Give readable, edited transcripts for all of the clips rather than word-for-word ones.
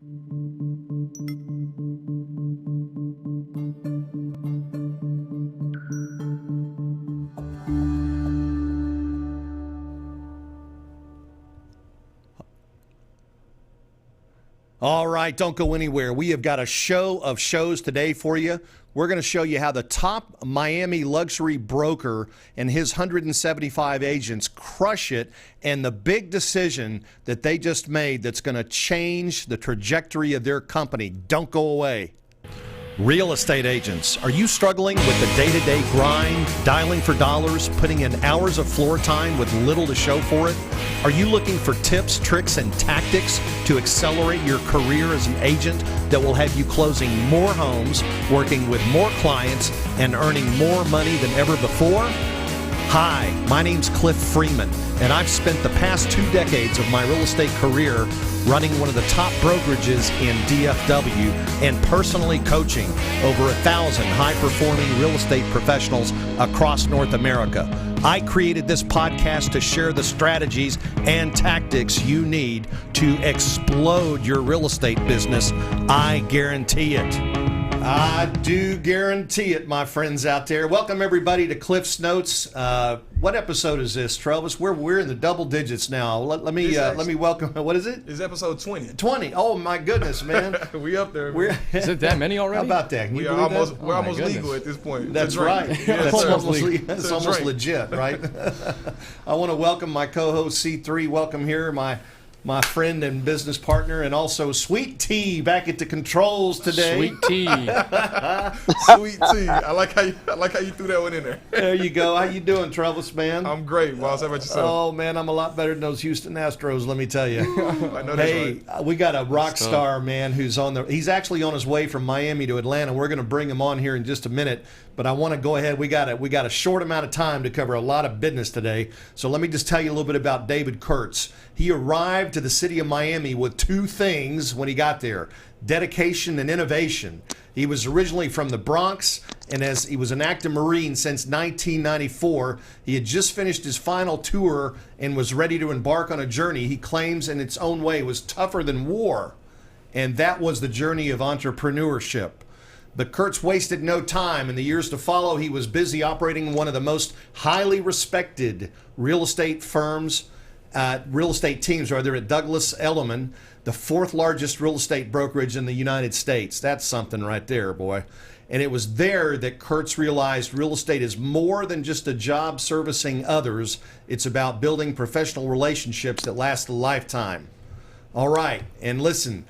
All right, don't go anywhere. We have got a show of shows today for you. We're going to show you how the top Miami luxury broker and his 175 agents crush it, and the big decision that they just made that's going to change the trajectory of their company. Don't go away. Real estate agents, are you struggling with the day-to-day grind, dialing for dollars, putting in hours of floor time with little to show for it? Are you looking for tips, tricks, and tactics to accelerate your career as an agent that will have you closing more homes, working with more clients, and earning more money than ever before? Hi, my name's Cliff Freeman, and I've spent the past 2 decades of my real estate career running one of the top brokerages in DFW and personally coaching over 1,000 high-performing real estate professionals across North America. I created this podcast to share the strategies and tactics you need to explode your real estate business. I guarantee it. I do guarantee it, my friends out there. Welcome, everybody, to Cliff's Notes. What episode is this, Travis? We're in the double digits now. Let me welcome. What is it? It's episode 20. 20. Oh my goodness, man. We up there. Is it that many already? How about that? We're almost legal at this point. That's right. Yeah, it's almost legit, right? I want to welcome my co-host C3. Welcome here, my friend and business partner, and also Sweet Tea back at the controls today. Sweet Tea. Sweet Tea. I like how you threw that one in there. There you go. How you doing, Travis, man? I'm great, boss. How about yourself? Oh man, I'm a lot better than those Houston Astros, let me tell you. I know that's right. We got a rock star, man, he's actually on his way from Miami to Atlanta. We're going to bring him on here in just a minute, but I want to go ahead. We got a short amount of time to cover a lot of business today. So let me just tell you a little bit about David Kurz. He arrived to the city of Miami with 2 things when he got there: dedication and innovation. He was originally from the Bronx, and as he was an active Marine since 1994, he had just finished his final tour and was ready to embark on a journey he claims in its own way was tougher than war. And that was the journey of entrepreneurship. But Kurtz wasted no time. In the years to follow, he was busy operating one of the most highly respected real estate teams at Douglas Elliman, the 4th largest real estate brokerage in the United States. That's something right there, boy. And it was there that Kurtz realized real estate is more than just a job servicing others. It's about building professional relationships that last a lifetime. All right, and listen,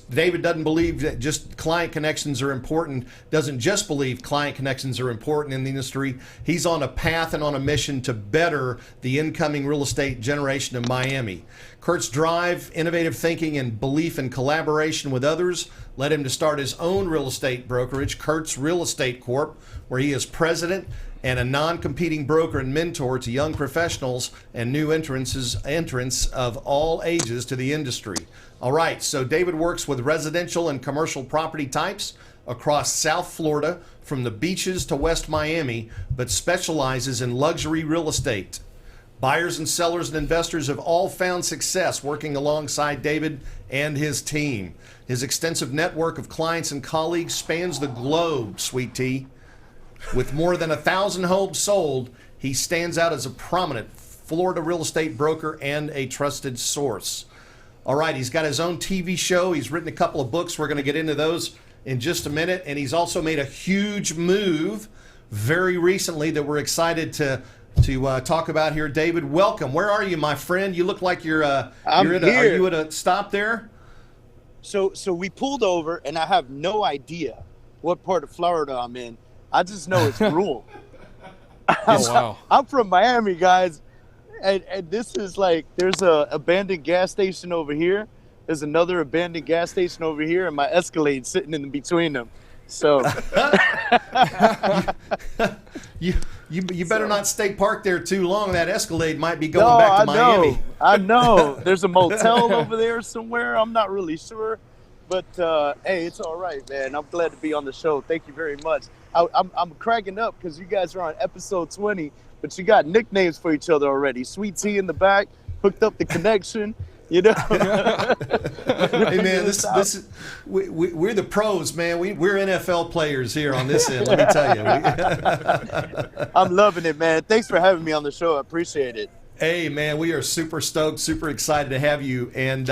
David doesn't believe that just client connections are important, doesn't just believe client connections are important in the industry. He's on a path and on a mission to better the incoming real estate generation of Miami. Kurt's drive, innovative thinking, and belief in collaboration with others led him to start his own real estate brokerage, Kurtz Real Estate Corp., where he is president and a non-competing broker and mentor to young professionals and new entrants of all ages to the industry. All right, so David works with residential and commercial property types across South Florida from the beaches to West Miami, but specializes in luxury real estate. Buyers and sellers and investors have all found success working alongside David and his team. His extensive network of clients and colleagues spans the globe, Sweet Tea. With more than 1,000 homes sold, he stands out as a prominent Florida real estate broker and a trusted source. All right, he's got his own TV show. He's written a couple of books. We're going to get into those in just a minute. And he's also made a huge move very recently that we're excited to talk about here. David, welcome. Where are you, my friend? You look like you're here. Are you at a stop there? So we pulled over, and I have no idea what part of Florida I'm in. I just know it's rural. Wow. I'm from Miami, guys, and this is like, there's a abandoned gas station over here. There's another abandoned gas station over here, and my Escalade sitting in between them. So you better not stay parked there too long. That Escalade might be going back to Miami. I know. There's a motel over there somewhere. I'm not really sure. But, hey, it's all right, man. I'm glad to be on the show. Thank you very much. I'm cracking up because you guys are on episode 20, but you got nicknames for each other already. Sweet Tea in the back, hooked up the connection. You know, Hey man, this is we're the pros, man. We're NFL players here on this end. Let me tell you. I'm loving it, man. Thanks for having me on the show. I appreciate it. Hey man, we are super stoked, super excited to have you, and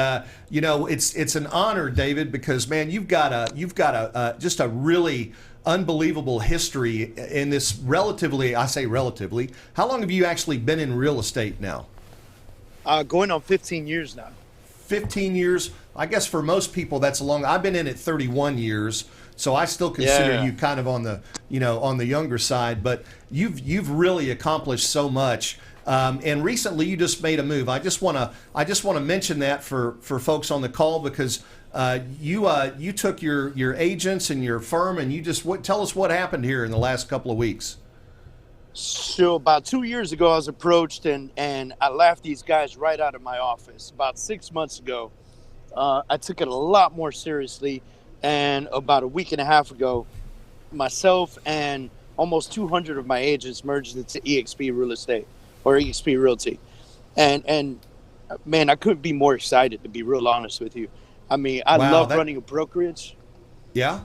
you know it's an honor, David, because man, you've got a just a really unbelievable history in this relatively. I say relatively. How long have you actually been in real estate now? Going on 15 years now. 15 years. I guess for most people that's a long. I've been in it 31 years, so I still consider you kind of on the on the younger side. But you've really accomplished so much. And recently, you just made a move. I just want to mention that for folks on the call because you took your agents and your firm and you just tell us what happened here in the last couple of weeks. So about 2 years ago, I was approached and I laughed these guys right out of my office. About 6 months ago, I took it a lot more seriously, and about a week and a half ago, myself and almost 200 of my agents merged into EXP Real Estate. Or EXP Realty, and man, I couldn't be more excited, to be real honest with you. I mean, I love running a brokerage. Yeah.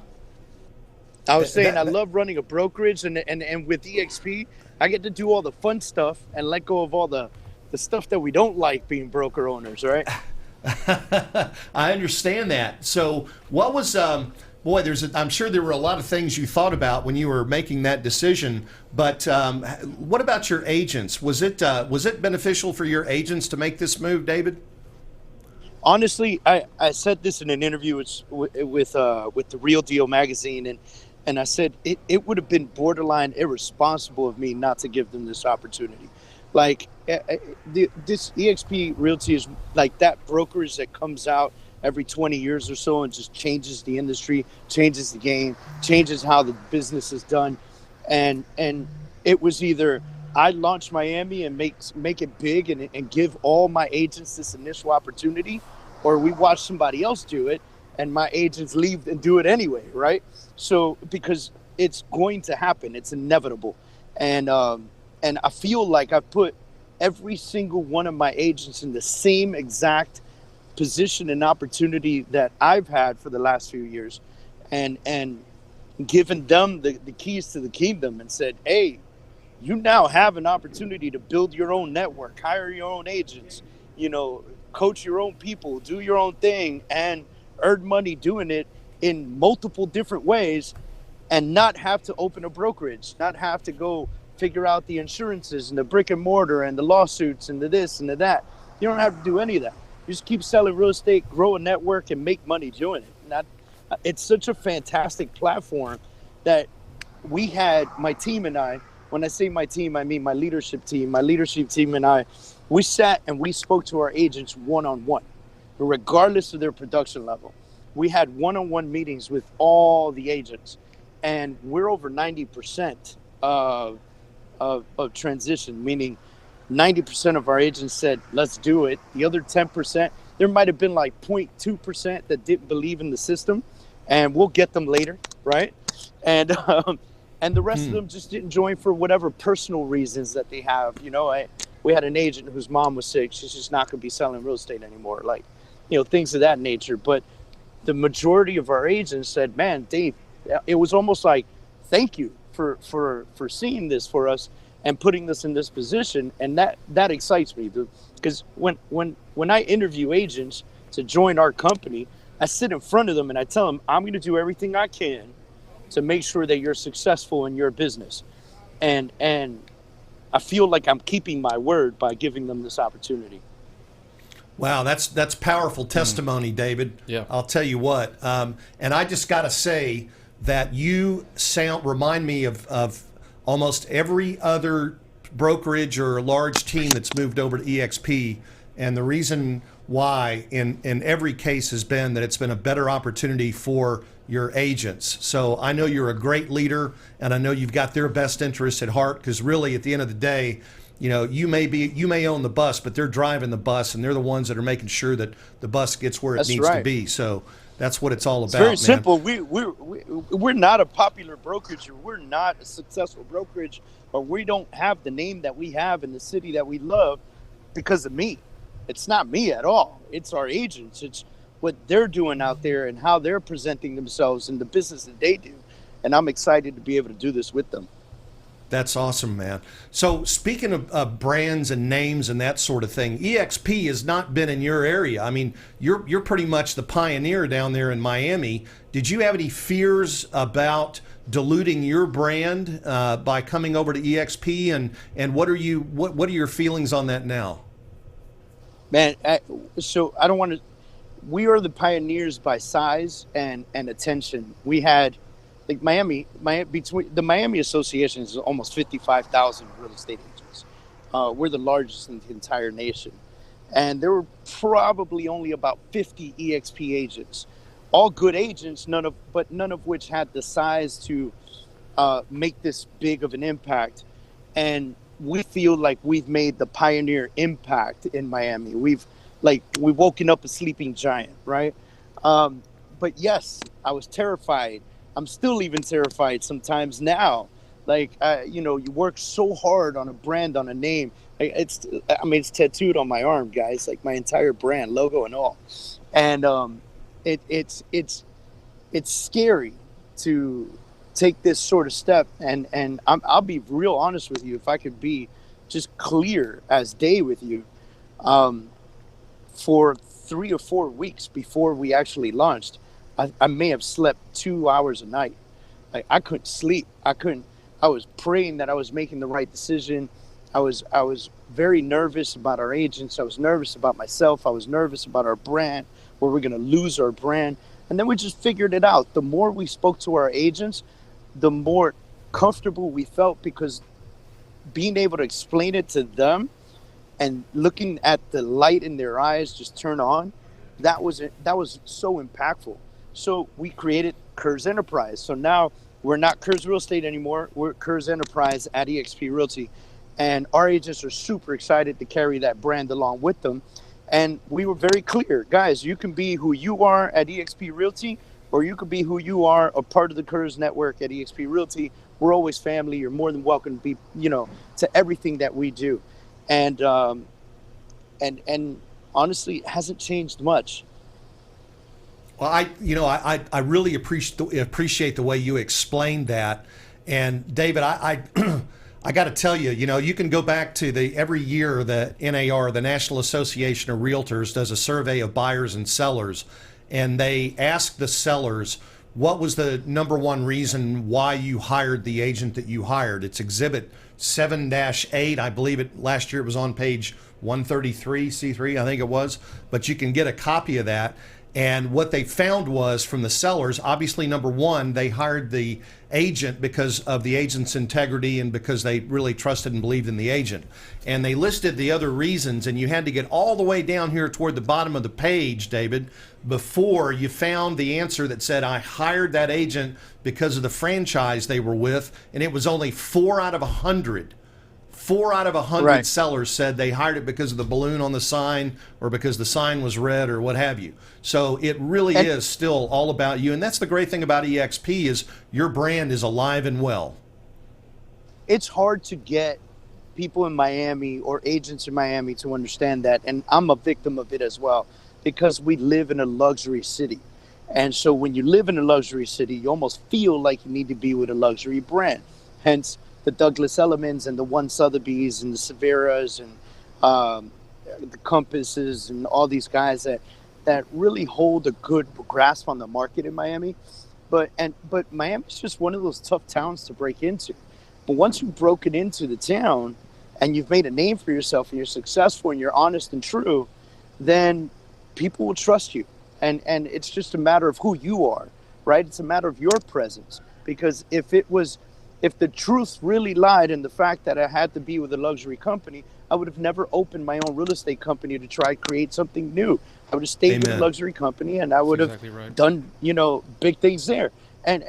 I was saying I love running a brokerage, and with EXP, I get to do all the fun stuff and let go of all the stuff that we don't like being broker owners, right? I understand that. So, what was boy? I'm sure there were a lot of things you thought about when you were making that decision. But what about your agents? Was it beneficial for your agents to make this move, David? Honestly, I said this in an interview with the Real Deal magazine, and I said it would have been borderline irresponsible of me not to give them this opportunity. Like this EXP Realty is like that brokerage that comes out every 20 years or so and just changes the industry, changes the game, changes how the business is done. And it was either I launch Miami and make it big and give all my agents this initial opportunity, or we watch somebody else do it and my agents leave and do it anyway, right? So because it's going to happen, it's inevitable. And I feel like I've put every single one of my agents in the same exact position and opportunity that I've had for the last few years, and given them the keys to the kingdom and said, hey, you now have an opportunity to build your own network, hire your own agents, coach your own people, do your own thing, and earn money doing it in multiple different ways, and not have to open a brokerage, not have to go figure out the insurances and the brick and mortar and the lawsuits and the this and the that. You don't have to do any of that. You just keep selling real estate, grow a network, and make money doing it. It's such a fantastic platform that we had, my team and I, when I say my team, I mean my leadership team. My leadership team and I, we sat and we spoke to our agents one-on-one, regardless of their production level. We had one-on-one meetings with all the agents, and we're over 90% of transition, meaning 90% of our agents said, let's do it. The other 10%, there might have been like 0.2% that didn't believe in the system, and we'll get them later, right? And the rest of them just didn't join for whatever personal reasons that they have. We had an agent whose mom was sick. She's just not going to be selling real estate anymore, like, things of that nature. But the majority of our agents said, man, Dave, it was almost like, thank you for seeing this for us and putting this in this position. And that excites me, because when I interview agents to join our company, I sit in front of them and I tell them, I'm going to do everything I can to make sure that you're successful in your business. And I feel like I'm keeping my word by giving them this opportunity. Wow, that's powerful testimony, David. Yeah. I'll tell you what. And I just got to say that you remind me of almost every other brokerage or large team that's moved over to EXP. And the reason why in every case has been that it's been a better opportunity for your agents. So I know you're a great leader, and I know you've got their best interests at heart, because really at the end of the day, you may own the bus, but they're driving the bus, and they're the ones that are making sure that the bus gets where it needs to be. So that's what it's all about. It's very simple. We're not a popular brokerage, or we're not a successful brokerage, or we don't have the name that we have in the city that we love because of me. It's not me at all. It's our agents. It's what they're doing out there and how they're presenting themselves and the business that they do. And I'm excited to be able to do this with them. That's awesome, man. So speaking of brands and names and that sort of thing, EXP has not been in your area. I mean, you're pretty much the pioneer down there in Miami. Did you have any fears about diluting your brand by coming over to EXP? And what are your feelings on that now? Man, so I don't want to. We are the pioneers by size and attention. We had. Like between the Miami Association is almost 55,000 real estate agents. We're the largest in the entire nation, and there were probably only about 50 EXP agents, all good agents, none of which had the size to make this big of an impact. And we feel like we've made the pioneer impact in Miami. We've woken up a sleeping giant, right? But yes, I was terrified. I'm still even terrified sometimes now. You work so hard on a brand, on a name. It's tattooed on my arm, guys, like my entire brand logo and all. And it's scary to take this sort of step. And I'll be real honest with you. If I could be just clear as day with you, for 3 or 4 weeks before we actually launched, I may have slept 2 hours a night. I couldn't sleep. I was praying that I was making the right decision. I was very nervous about our agents. I was nervous about myself. I was nervous about our brand, where we're going to lose our brand. And then we just figured it out. The more we spoke to our agents, the more comfortable we felt, because being able to explain it to them and looking at the light in their eyes just turn on, that was so impactful. So we created Kurz Enterprise. So now we're not Kurz Real Estate anymore. We're Kurz Enterprise at eXp Realty. And our agents are super excited to carry that brand along with them. And we were very clear, guys, you can be who you are at eXp Realty, or you could be who you are, a part of the Kurz network at eXp Realty. We're always family. You're more than welcome to be, to everything that we do. And honestly, it hasn't changed much. Well, I really appreciate the way you explained that. And David, I got to tell you, you can go back to every year the NAR, the National Association of Realtors, does a survey of buyers and sellers, and they ask the sellers, what was the number one reason why you hired the agent that you hired? It's Exhibit 7-8. I believe last year it was on page 133, C3, I think it was. But you can get a copy of that. And what they found was, from the sellers, obviously, number one, they hired the agent because of the agent's integrity and because they really trusted and believed in the agent. And they listed the other reasons, and you had to get all the way down here toward the bottom of the page, David, before you found the answer that said, I hired that agent because of the franchise they were with, and it was only 4 out of 100. 4 out of 100 Right. sellers said they hired it because of the balloon on the sign or because the sign was red or what have you. So it really is still all about you. And that's the great thing about EXP is your brand is alive and well. It's hard to get people in Miami or agents in Miami to understand that. And I'm a victim of it as well, because we live in a luxury city. And so when you live in a luxury city, you almost feel like you need to be with a luxury brand. Hence, the Douglas Ellimans and the One Sotheby's and the Severas and the Compasses and all these guys that really hold a good grasp on the market in Miami. But Miami's just one of those tough towns to break into. But once you've broken into the town and you've made a name for yourself and you're successful and you're honest and true, then people will trust you. And it's just a matter of who you are, right? It's a matter of your presence. Because if the truth really lied in the fact that I had to be with a luxury company, I would have never opened my own real estate company to try to create something new. I would have stayed with a luxury company, and I would have done, big things there. And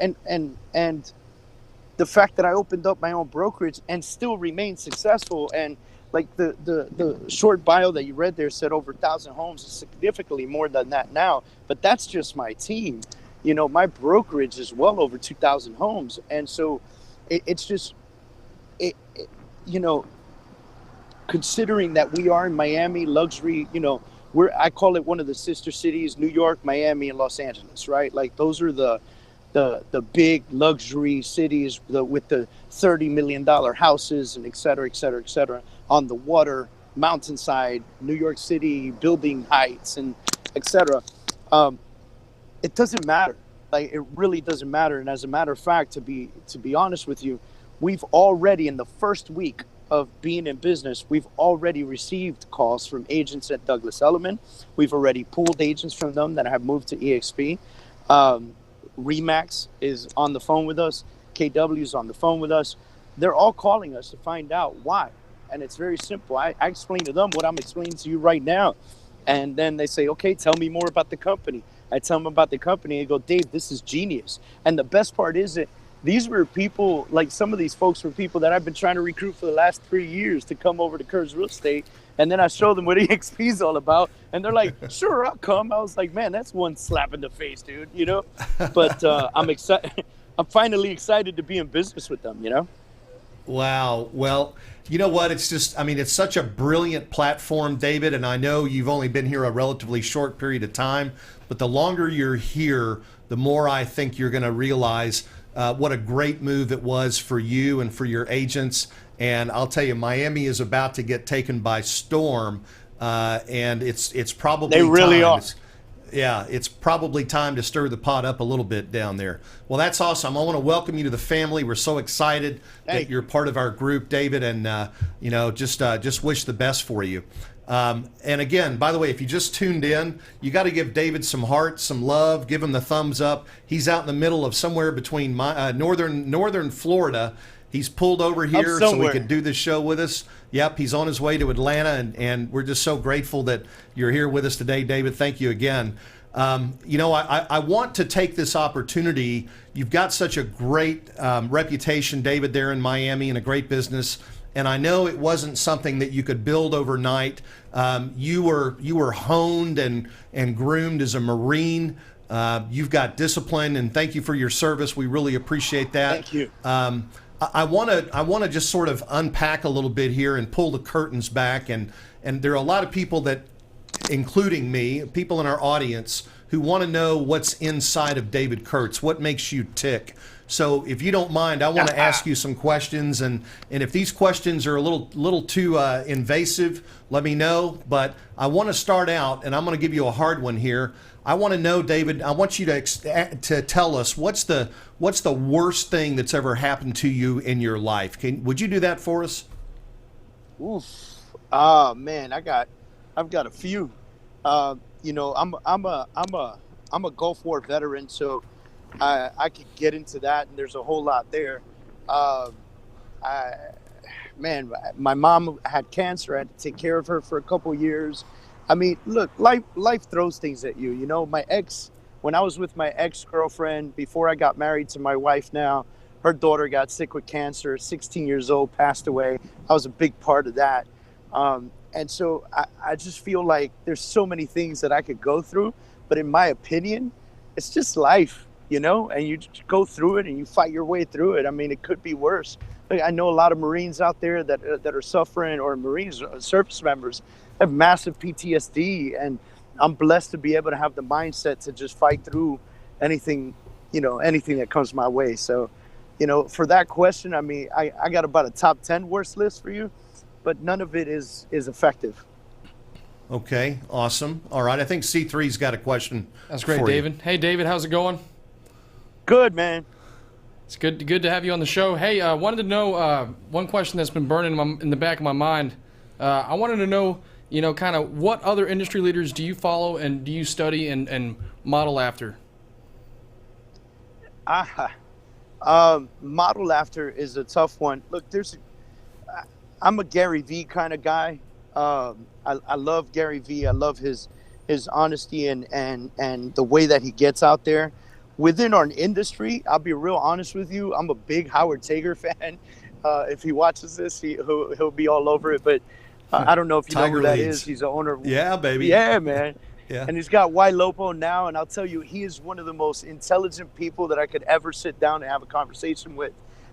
the fact that I opened up my own brokerage and still remain successful, and like the short bio that you read there said over 1,000 homes, is significantly more than that now. But that's just my team. My brokerage is well over 2,000 homes, and so it's just, considering that we are in Miami, luxury, I call it one of the sister cities, New York, Miami, and Los Angeles, right? Like those are the big luxury cities with the $30 million houses and et cetera, on the water, mountainside, New York City, building heights and et cetera. It doesn't matter. Like, it really doesn't matter. And as a matter of fact, to be honest with you, we've already, in the first week of being in business, we've already received calls from agents at Douglas Elliman. We've already pulled agents from them that have moved to EXP. Remax is on the phone with us. KW is on the phone with us. They're all calling us to find out why. And it's very simple. I explain to them what I'm explaining to you right now. And then they say, okay, tell me more about the company. I tell them about the company. They go, Dave, this is genius. And the best part is that these were people, like some of these folks were people that I've been trying to recruit for the last 3 years to come over to Kurz Real Estate. And then I show them what EXP is all about. And they're like, sure, I'll come. I was like, man, that's one slap in the face, dude, But I'm excited. I'm finally excited to be in business with them, Wow. Well, you know what? It's just, it's such a brilliant platform, David, and I know you've only been here a relatively short period of time, but the longer you're here, the more I think you're going to realize what a great move it was for you and for your agents. And I'll tell you, Miami is about to get taken by storm, and it's probably they really time. are. Yeah, it's probably time to stir the pot up a little bit down there. Well, that's awesome. I want to welcome you to the family. We're so excited that you're part of our group, David, and just wish the best for you. And again, by the way, if you just tuned in, you got to give David some heart, some love, give him the thumbs up. He's out in the middle of somewhere between northern Florida. He's pulled over here so we could do this show with us. Yep, he's on his way to Atlanta, and we're just so grateful that you're here with us today, David. Thank you again. I want to take this opportunity. You've got such a great reputation, David, there in Miami, and a great business. And I know it wasn't something that you could build overnight. You were honed and groomed as a Marine. You've got discipline, and thank you for your service. We really appreciate that. Thank you. I want to just sort of unpack a little bit here and pull the curtains back. And there are a lot of people that, including me, people in our audience, who want to know what's inside of David Kurtz, what makes you tick. So if you don't mind, I want to ask you some questions. And if these questions are a little too invasive, let me know. But I want to start out, and I'm going to give you a hard one here. I want to know, David, I want you to tell us what's the worst thing that's ever happened to you in your life. Would you do that for us? Oof. Oh man, I've got a few. I'm a Gulf War veteran, so I could get into that, and there's a whole lot there. My mom had cancer. I had to take care of her for a couple years. I mean, look, life throws things at you. When I was with my ex-girlfriend, before I got married to my wife now, her daughter got sick with cancer, 16 years old, passed away. I was a big part of that. And so I just feel like there's so many things that I could go through. But in my opinion, it's just life, and you just go through it and you fight your way through it. I mean, it could be worse. I know a lot of Marines out there that are suffering, or Marines, service members, have massive PTSD, and I'm blessed to be able to have the mindset to just fight through anything that comes my way. So, for that question, I mean, I got about a top 10 worst list for you, but none of it is effective. Okay, awesome. All right, I think C3's got a question. That's great, David. Hey, David, how's it going? Good, man. It's good to have you on the show. Hey, I wanted to know one question that's been burning in the back of my mind. I wanted to know, kind of what other industry leaders do you follow and do you study and model after? Model after is a tough one. Look, I'm a Gary Vee kind of guy. I love Gary Vee. I love his honesty and the way that he gets out there. Within our industry, I'll be real honest with you. I'm a big Howard Tager fan. If he watches this, he'll be all over it. But I don't know if you know who that is. He's the owner. Yeah, baby. Yeah, man. Yeah. And he's got Y Lopo now. And I'll tell you, he is one of the most intelligent people that I could ever sit down and have a conversation with.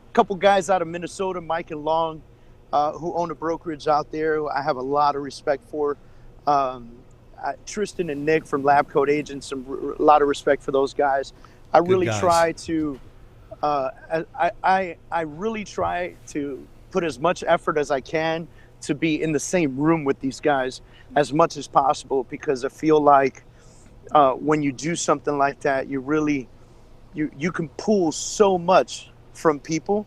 A couple guys out of Minnesota, Mike and Long. who own a brokerage out there, who I have a lot of respect for. Tristan and Nick from Lab Coat Agents, a lot of respect for those guys. I really try to, I really try to put as much effort as I can to be in the same room with these guys as much as possible, because I feel like when you do something like that, you really, you can pull so much from people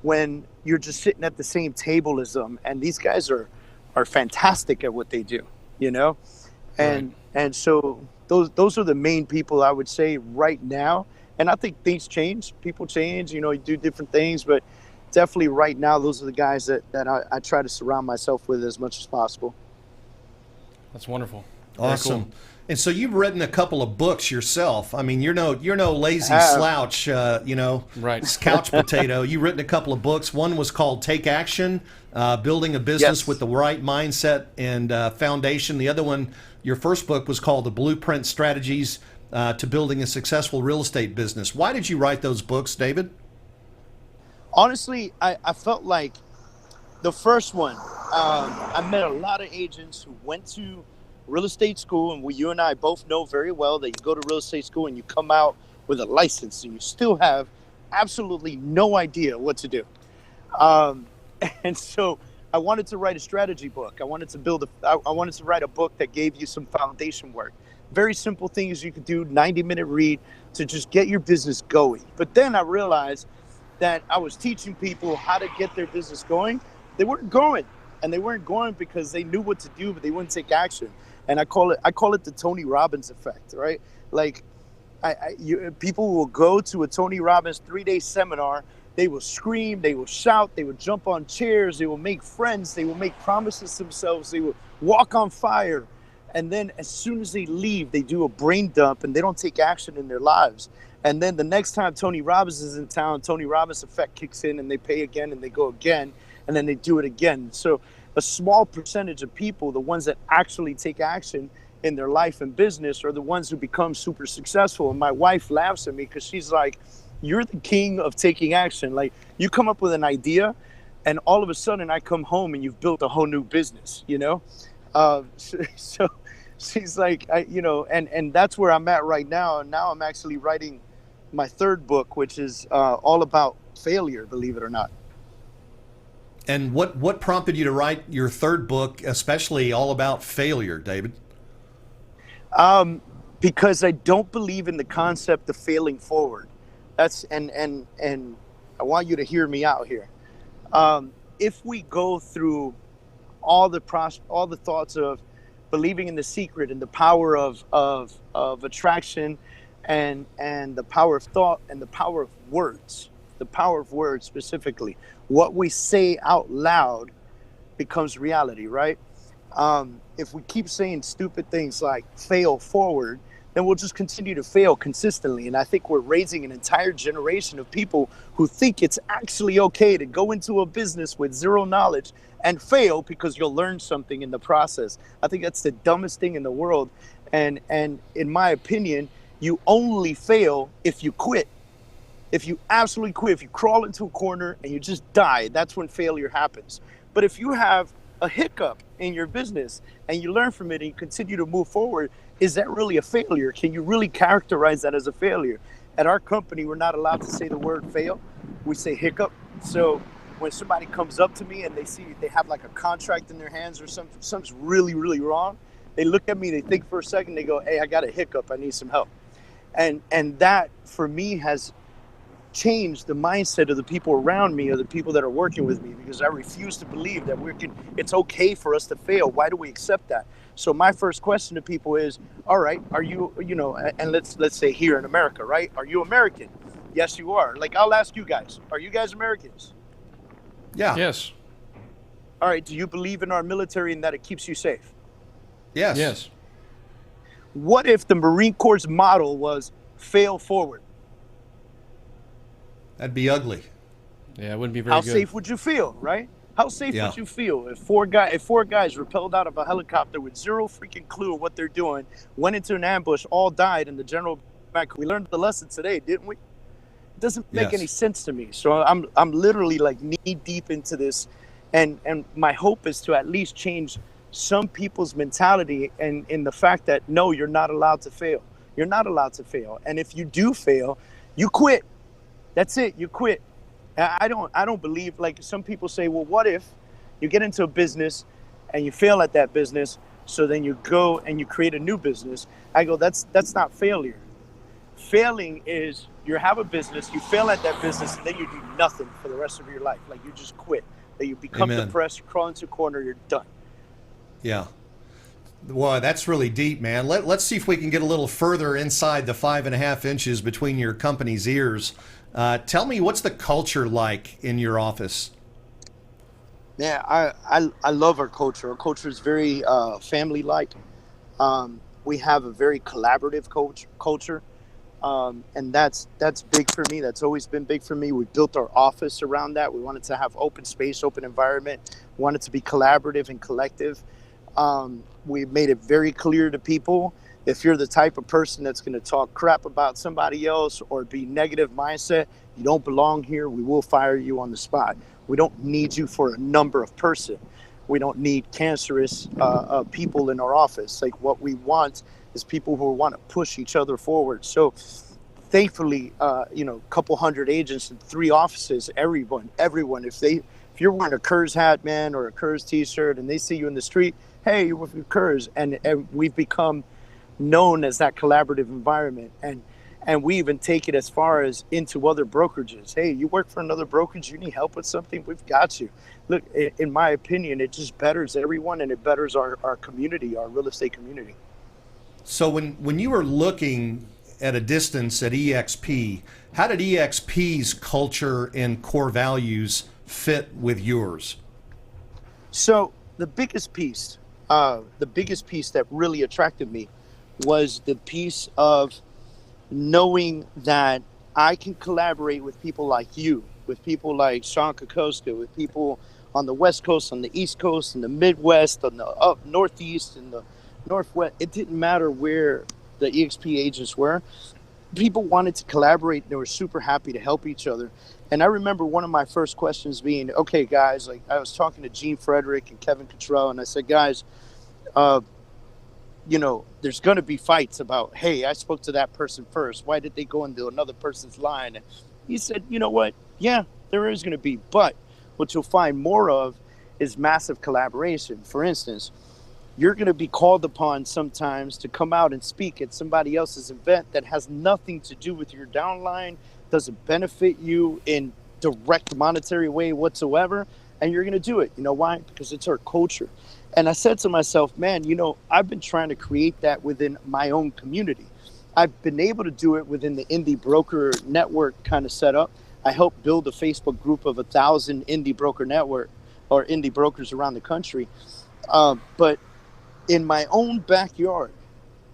when you're just sitting at the same table as them. And these guys are fantastic at what they do, you know? And so those are the main people I would say right now. And I think things change, people change, you know, you do different things, but definitely right now, those are the guys that I try to surround myself with as much as possible. That's wonderful. Awesome. Cool. And so you've written a couple of books yourself. I mean, you're no lazy slouch, you know, couch potato. You've written a couple of books. One was called Take Action, Building a Business with the Right Mindset and Foundation. The other one, your first book, was called The Blueprint Strategies to Building a Successful Real Estate Business. Why did you write those books, David? Honestly, I felt like the first one, I met a lot of agents who went to real estate school, and you and I both know very well that you go to real estate school and you come out with a license and you still have absolutely no idea what to do. And so I wanted to write a strategy book. I wanted to write a book that gave you some foundation work. Very simple things you could do, 90-minute read to just get your business going. But then I realized that I was teaching people how to get their business going. They weren't going, and they weren't going because they knew what to do, but they wouldn't take action. And I call it the Tony Robbins effect, right? Like, people will go to a Tony Robbins 3-day seminar. They will scream, they will shout, they will jump on chairs, they will make friends, they will make promises to themselves, they will walk on fire. And then as soon as they leave, they do a brain dump and they don't take action in their lives. And then the next time Tony Robbins is in town, Tony Robbins effect kicks in and they pay again and they go again and then they do it again. So a small percentage of people, the ones that actually take action in their life and business, are the ones who become super successful. And my wife laughs at me because she's like, you're the king of taking action. Like, you come up with an idea and all of a sudden I come home and you've built a whole new business, you know? So she's like, and that's where I'm at right now. And now I'm actually writing my third book, which is all about failure, believe it or not. And what prompted you to write your third book, especially all about failure, David? Because I don't believe in the concept of failing forward. That's and I want you to hear me out here. If we go through all the thoughts of believing in the secret and the power of attraction and the power of thought and the power of words specifically, what we say out loud becomes reality, right? If we keep saying stupid things like fail forward, then we'll just continue to fail consistently. And I think we're raising an entire generation of people who think it's actually okay to go into a business with zero knowledge and fail because you'll learn something in the process. I think that's the dumbest thing in the world. And in my opinion, you only fail if you quit. If you absolutely quit, if you crawl into a corner and you just die, that's when failure happens. But if you have a hiccup in your business and you learn from it and you continue to move forward, is that really a failure? Can you really characterize that as a failure? At our company, we're not allowed to say the word fail. We say hiccup. So when somebody comes up to me and they have like a contract in their hands or something's really, really wrong, they look at me, they think for a second, they go, hey, I got a hiccup, I need some help. And that for me has changed the mindset of the people around me, or the people that are working with me, because I refuse to believe that it's okay for us to fail. Why do we accept that? So my first question to people is, all right, are you, and let's say here in America, right? Are you American? Yes, you are. Like, I'll ask you guys, are you guys Americans? Yeah. Yes. All right. Do you believe in our military and that it keeps you safe? Yes. Yes. What if the Marine Corps model was fail forward? That'd be ugly. Yeah, it wouldn't be very How good. safe would you feel, right? How safe would you feel if four guys rappelled out of a helicopter with zero freaking clue of what they're doing, went into an ambush, all died, and the general back? We learned the lesson today, didn't we? It doesn't make any sense to me. So I'm literally like knee deep into this And my hope is to at least change some people's mentality, and in the fact that no, you're not allowed to fail. You're not allowed to fail. And if you do fail, you quit. That's it. You quit. I don't believe, like some people say, well, what if you get into a business and you fail at that business, so then you go and you create a new business? I go, that's not failure. Failing is you have a business, you fail at that business, and then you do nothing for the rest of your life. Like you just quit. That you become depressed, you crawl into a corner, you're done. Yeah. Well, that's really deep, man. Let's see if we can get a little further inside the 5.5 inches between your company's ears. Tell me, what's the culture like in your office? Yeah, I love our culture. Our culture is very family-like. We have a very collaborative culture, and that's big for me. That's always been big for me. We built our office around that. We wanted to have open space, open environment. We wanted to be collaborative and collective. We made it very clear to people, if you're the type of person that's going to talk crap about somebody else or be negative mindset, you don't belong here. We will fire you on the spot. We don't need you for a number of person. We don't need cancerous people in our office. Like what we want is people who want to push each other forward. So thankfully, a couple hundred agents in 3 offices, everyone, if you're wearing a Kurz hat, man, or a Kurz t-shirt, and they see you in the street, hey, you're with Kurz, and we've become known as that collaborative environment. And we even take it as far as into other brokerages. Hey, you work for another brokerage, you need help with something, we've got you. Look, in my opinion, it just betters everyone, and it betters our community, our real estate community. So when you were looking at a distance at EXP, how did EXP's culture and core values fit with yours? So the biggest piece that really attracted me was the piece of knowing that I can collaborate with people like you, with people like Sean Kokoska, with people on the West Coast, on the East Coast, in the Midwest, on the Northeast, and the Northwest. It didn't matter where the EXP agents were. People wanted to collaborate. They were super happy to help each other. And I remember one of my first questions being, okay, guys, like I was talking to Gene Frederick and Kevin Cottrell, and I said, guys, there's going to be fights about, hey, I spoke to that person first. Why did they go into another person's line? And he said, you know what? Yeah, there is going to be. But what you'll find more of is massive collaboration. For instance, you're going to be called upon sometimes to come out and speak at somebody else's event that has nothing to do with your downline, doesn't benefit you in direct monetary way whatsoever. And you're going to do it. You know why? Because it's our culture. And I said to myself, man, I've been trying to create that within my own community. I've been able to do it within the indie broker network kind of setup. I helped build a Facebook group of 1,000 indie broker network or indie brokers around the country. But in my own backyard,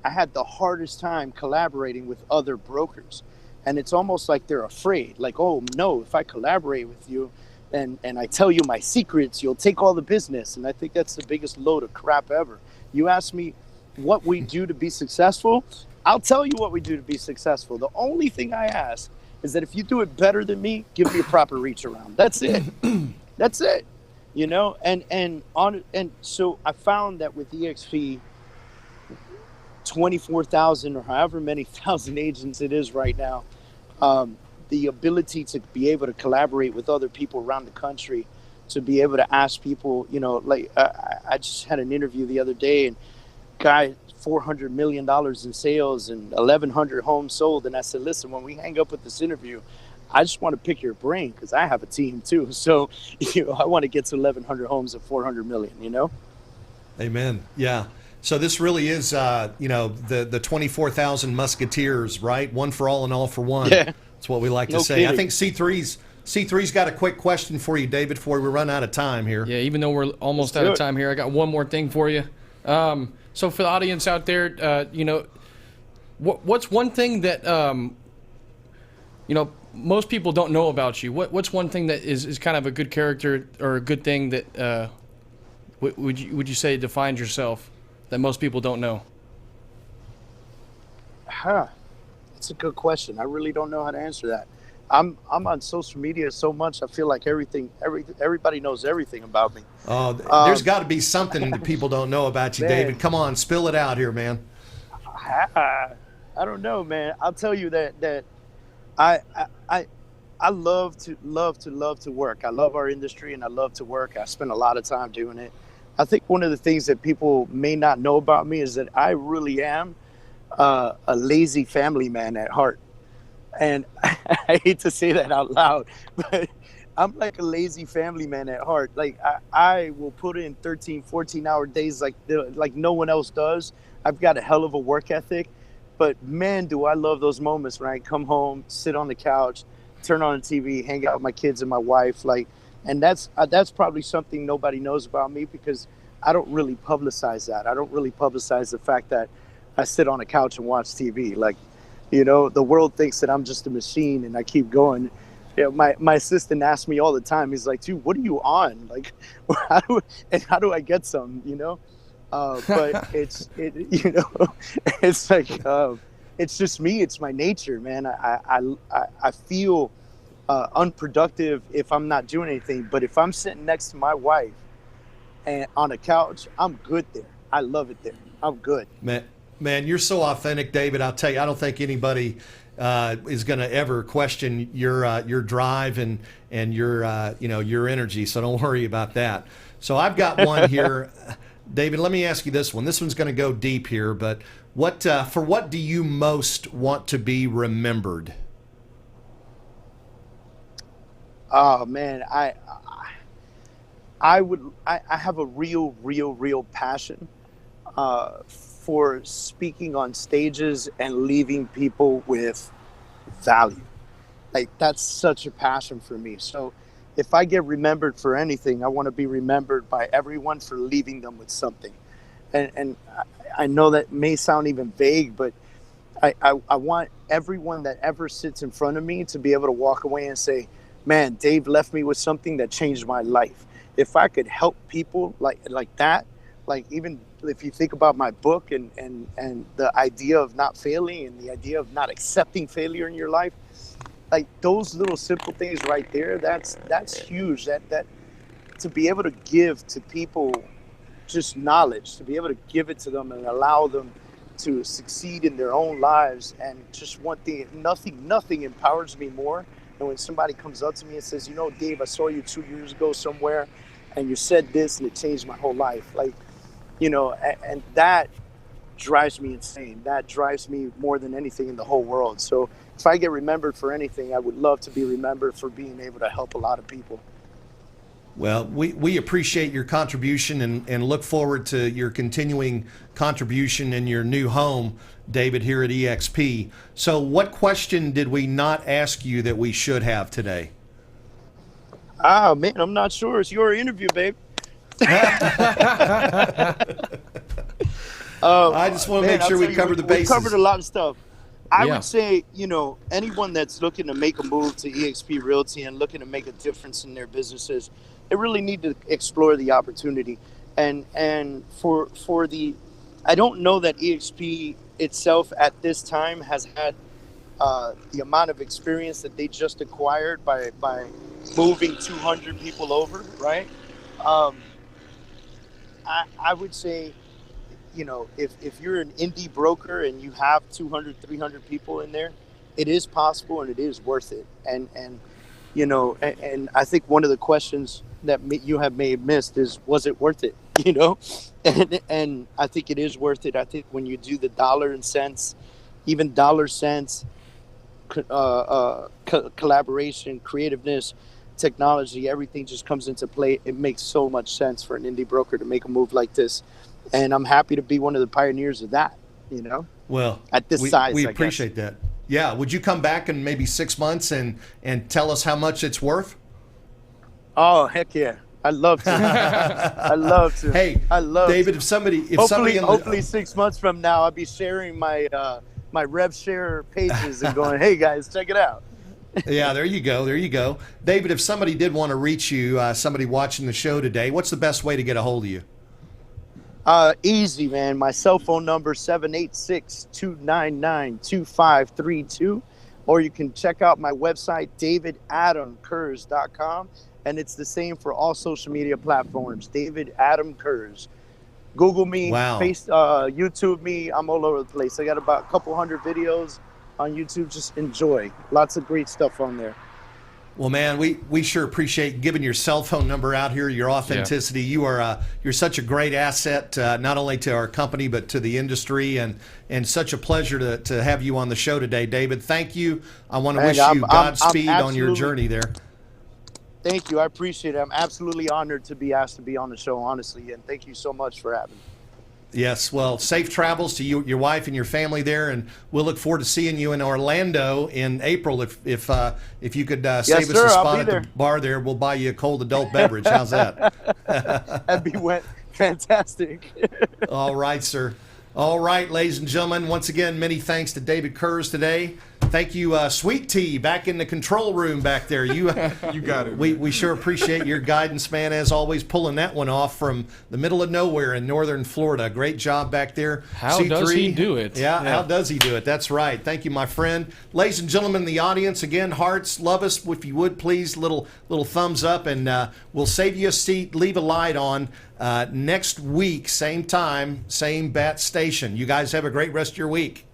I had the hardest time collaborating with other brokers. And it's almost like they're afraid, like, oh, no, if I collaborate with you, and I tell you my secrets, you'll take all the business. And I think that's the biggest load of crap ever. You ask me what we do to be successful, I'll tell you what we do to be successful. The only thing I ask is that if you do it better than me, give me a proper reach around. That's it. That's it. And so I found that with EXP, 24,000 or however many thousand agents it is right now, the ability to be able to collaborate with other people around the country, to be able to ask people, I just had an interview the other day, and guy, $400 million in sales and 1,100 homes sold. And I said, listen, when we hang up with this interview, I just want to pick your brain because I have a team too. So, I want to get to 1,100 homes at 400 million, Amen. Yeah. So this really is, the 24,000 musketeers, right? One for all and all for one. Yeah. That's what we like to No say. kidding. I think C3's got a quick question for you, David, before we run out of time here. Yeah, even though we're almost out of time here, I got one more thing for you. So for the audience out there, what's one thing that most people don't know about you? What's one thing that is kind of a good character or a good thing that would you say defines yourself that most people don't know? That's a good question. I really don't know how to answer that. I'm on social media so much. I feel like everybody knows everything about me. Oh, there's got to be something that people don't know about you, Man. David. Come on, spill it out here, man. I don't know, man. I'll tell you that I love to work. I love our industry and I love to work. I spend a lot of time doing it. I think one of the things that people may not know about me is that I really am a lazy family man at heart. And I hate to say that out loud, but I'm like a lazy family man at heart. Like I will put in 13, 14-hour days like no one else does. I've got a hell of a work ethic, but man, do I love those moments when I come home, sit on the couch, turn on the TV, hang out with my kids and my wife. And that's probably something nobody knows about me because I don't really publicize that. I don't really publicize the fact that I sit on a couch and watch TV. Like, you know, the world thinks that I'm just a machine and I keep going. You know, my assistant asks me all the time. He's like, dude, what are you on? Like, how do I get some, you know? But it's like, it's just me. It's my nature, man. I feel unproductive if I'm not doing anything. But if I'm sitting next to my wife and on a couch, I'm good there. I love it there. I'm good. Man, you're so authentic, David. I'll tell you, I don't think anybody is going to ever question your drive and your your energy. So don't worry about that. So I've got one here, David. Let me ask you this one. This one's going to go deep here, but for what do you most want to be remembered? Oh man, I have a real passion for speaking on stages and leaving people with value. Like that's such a passion for me. So if I get remembered for anything, I want to be remembered by everyone for leaving them with something. And I know that may sound even vague, but I want everyone that ever sits in front of me to be able to walk away and say, man, Dave left me with something that changed my life. If I could help people like that, like even if you think about my book and the idea of not failing and the idea of not accepting failure in your life, like those little simple things right there, that's huge. That to be able to give to people just knowledge, to be able to give it to them and allow them to succeed in their own lives. And just one thing, nothing empowers me more than when somebody comes up to me and says, you know, Dave, I saw you 2 years ago somewhere and you said this and it changed my whole life. Like, you know, and that drives me insane. That drives me more than anything in the whole world. So if I get remembered for anything, I would love to be remembered for being able to help a lot of people. Well, we appreciate your contribution and look forward to your continuing contribution in your new home, David, here at EXP. So what question did we not ask you that we should have today? Ah, man, I'm not sure. It's your interview, babe. I just want to make sure we cover the bases. We covered a lot of stuff. I Yeah. would say, you know, anyone that's looking to make a move to EXP Realty and looking to make a difference in their businesses, they really need to explore the opportunity. And for the, I don't know that EXP itself at this time has had the amount of experience that they just acquired by moving 200 people over, right? I would say, you know, if you're an indie broker and you have 200, 300 people in there, it is possible and it is worth it. And you know, and I think one of the questions that you may have missed is, was it worth it? You know, and I think it is worth it. I think when you do the dollar and cents, even dollar cents, collaboration, creativeness, technology, everything just comes into play. It makes so much sense for an indie broker to make a move like this. And I'm happy to be one of the pioneers of that, you know? Well, at this size, we I appreciate that. Yeah. Would you come back in maybe 6 months and tell us how much it's worth? Oh, heck yeah. I'd love to. I'd love to. Hey, I love David, to. hopefully 6 months from now, I'll be sharing my my rev share pages and going, hey guys, check it out. Yeah, there you go. There you go. David, if somebody did want to reach you, somebody watching the show today, what's the best way to get a hold of you? Easy, man. My cell phone number, 786-299-2532. or you can check out my website, davidadamkurz.com. And it's the same for all social media platforms, David Adam Kurz. Google me, Wow. YouTube me. I'm all over the place. I got about a couple hundred videos on YouTube. Just enjoy. Lots of great stuff on there. Well, man, we sure appreciate giving your cell phone number out here, your authenticity. Yeah. You're such a great asset, not only to our company, but to the industry, and such a pleasure to have you on the show today, David. Thank you. I want to wish you Godspeed on your journey there. Thank you. I appreciate it. I'm absolutely honored to be asked to be on the show, honestly, and thank you so much for having me. Yes, well, safe travels to you, your wife, and your family there, and we'll look forward to seeing you in Orlando in April. If you could save us a spot at the bar there, we'll buy you a cold adult beverage. How's that? That'd be fantastic. All right, sir. All right, ladies and gentlemen, once again, many thanks to David Kurz today. Thank you, Sweet Tea, back in the control room back there. You got it. We sure appreciate your guidance, man, as always, pulling that one off from the middle of nowhere in northern Florida. Great job back there. How C3, does he do it? Yeah, how does he do it? That's right. Thank you, my friend. Ladies and gentlemen in the audience, again, hearts, love us, if you would, please, little thumbs up, and we'll save you a seat, leave a light on next week, same time, same bat station. You guys have a great rest of your week.